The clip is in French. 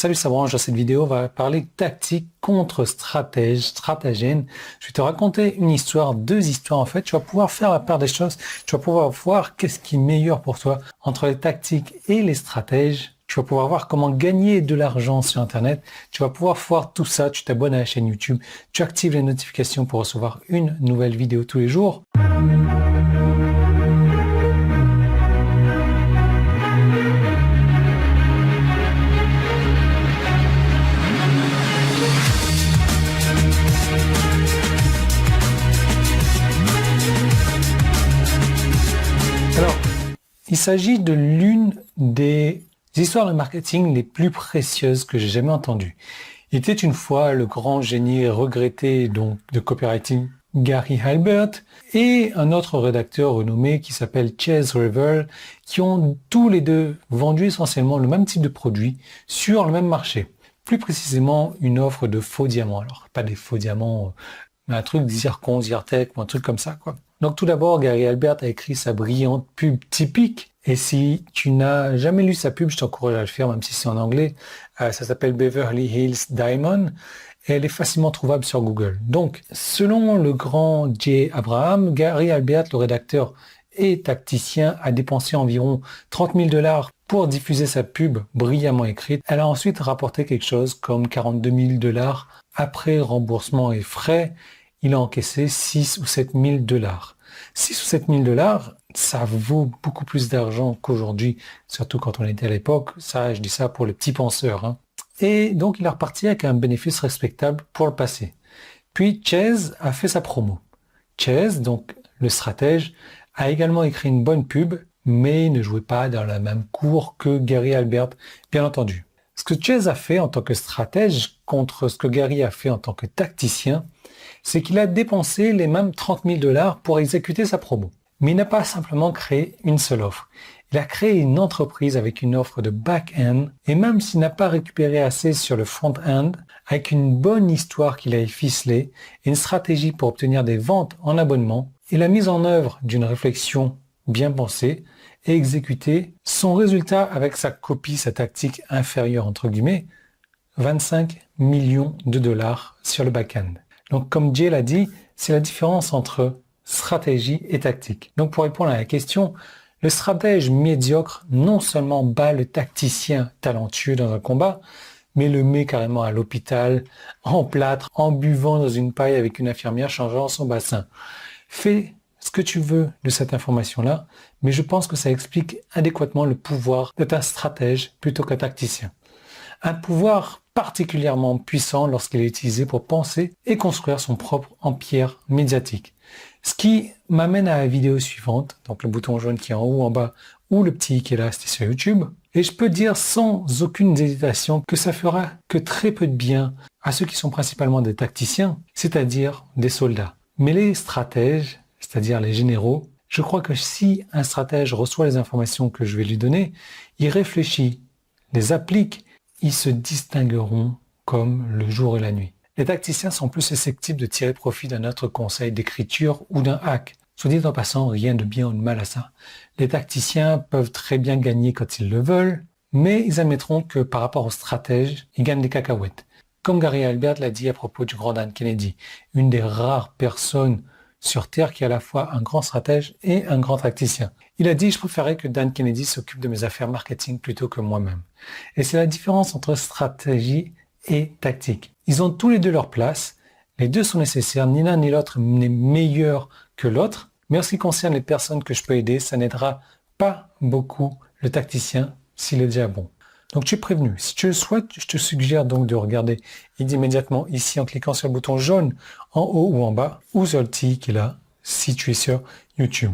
Salut, ça branche. Dans cette vidéo, on va parler tactique contre stratagène. Je vais te raconter une histoire, deux histoires en fait. Tu vas pouvoir faire la part des choses. Tu vas pouvoir voir qu'est-ce qui est meilleur pour toi entre les tactiques et les stratèges. Tu vas pouvoir voir comment gagner de l'argent sur Internet. Tu vas pouvoir voir tout ça. Tu t'abonnes à la chaîne YouTube. Tu actives les notifications pour recevoir une nouvelle vidéo tous les jours. Alors, il s'agit de l'une des histoires de marketing les plus précieuses que j'ai jamais entendues. Il était une fois le grand génie regretté donc de copywriting Gary Halbert et un autre rédacteur renommé qui s'appelle Chase River qui ont tous les deux vendu essentiellement le même type de produit sur le même marché. Plus précisément une offre de faux diamants. Alors pas des faux diamants, mais un truc zircon, zyrtec ou un truc comme ça quoi. Donc tout d'abord, Gary Halbert a écrit sa brillante pub typique. Et si tu n'as jamais lu sa pub, je t'encourage à le faire, même si c'est en anglais. Ça s'appelle Beverly Hills Diamond. Et elle est facilement trouvable sur Google. Donc, selon le grand Jay Abraham, Gary Halbert, le rédacteur et tacticien, a dépensé environ 30 000 $ pour diffuser sa pub brillamment écrite. Elle a ensuite rapporté quelque chose comme 42 000 $ après remboursement et frais. Il a encaissé 6 ou 7 000 $. 6 ou 7 000 $, ça vaut beaucoup plus d'argent qu'aujourd'hui, surtout quand on était à l'époque. Ça, je dis ça pour les petits penseurs, hein. Et donc, il est reparti avec un bénéfice respectable pour le passé. Puis, Chase a fait sa promo. Chase, donc le stratège, a également écrit une bonne pub, mais il ne jouait pas dans la même cour que Gary Halbert, bien entendu. Ce que Chase a fait en tant que stratège contre ce que Gary a fait en tant que tacticien, c'est qu'il a dépensé les mêmes 30 000 $ pour exécuter sa promo. Mais il n'a pas simplement créé une seule offre. Il a créé une entreprise avec une offre de back-end, et même s'il n'a pas récupéré assez sur le front-end, avec une bonne histoire qu'il a ficelée et une stratégie pour obtenir des ventes en abonnement, et la mise en œuvre d'une réflexion bien pensée et exécutée, son résultat avec sa copie, sa tactique inférieure entre guillemets, 25 millions de $ sur le back-end. Donc comme Jay l'a dit, c'est la différence entre stratégie et tactique. Donc pour répondre à la question, le stratège médiocre non seulement bat le tacticien talentueux dans un combat, mais le met carrément à l'hôpital, en plâtre, en buvant dans une paille avec une infirmière changeant son bassin. Fais ce que tu veux de cette information-là, mais je pense que ça explique adéquatement le pouvoir d'être un stratège plutôt qu'un tacticien. Un pouvoir particulièrement puissant lorsqu'il est utilisé pour penser et construire son propre empire médiatique. Ce qui m'amène à la vidéo suivante, donc le bouton jaune qui est en haut, en bas, ou le petit qui est là, c'était sur YouTube. Et je peux dire sans aucune hésitation que ça fera que très peu de bien à ceux qui sont principalement des tacticiens, c'est-à-dire des soldats. Mais les stratèges, c'est-à-dire les généraux, je crois que si un stratège reçoit les informations que je vais lui donner, il réfléchit, les applique, ils se distingueront comme le jour et la nuit. Les tacticiens sont plus susceptibles de tirer profit d'un autre conseil d'écriture ou d'un hack. Soit dit en passant, rien de bien ou de mal à ça. Les tacticiens peuvent très bien gagner quand ils le veulent, mais ils admettront que par rapport aux stratèges, ils gagnent des cacahuètes. Comme Gary Halbert l'a dit à propos du grand Dan Kennedy, une des rares personnes sur Terre qui est à la fois un grand stratège et un grand tacticien. Il a dit « Je préférais que Dan Kennedy s'occupe de mes affaires marketing plutôt que moi-même ». Et c'est la différence entre stratégie et tactique. Ils ont tous les deux leur place, les deux sont nécessaires, ni l'un ni l'autre n'est meilleur que l'autre, mais en ce qui concerne les personnes que je peux aider, ça n'aidera pas beaucoup le tacticien s'il est déjà bon. Donc tu es prévenu. Si tu le souhaites, je te suggère donc de regarder immédiatement ici en cliquant sur le bouton jaune en haut ou en bas, ou sur le petit qui est là, si tu es sur YouTube.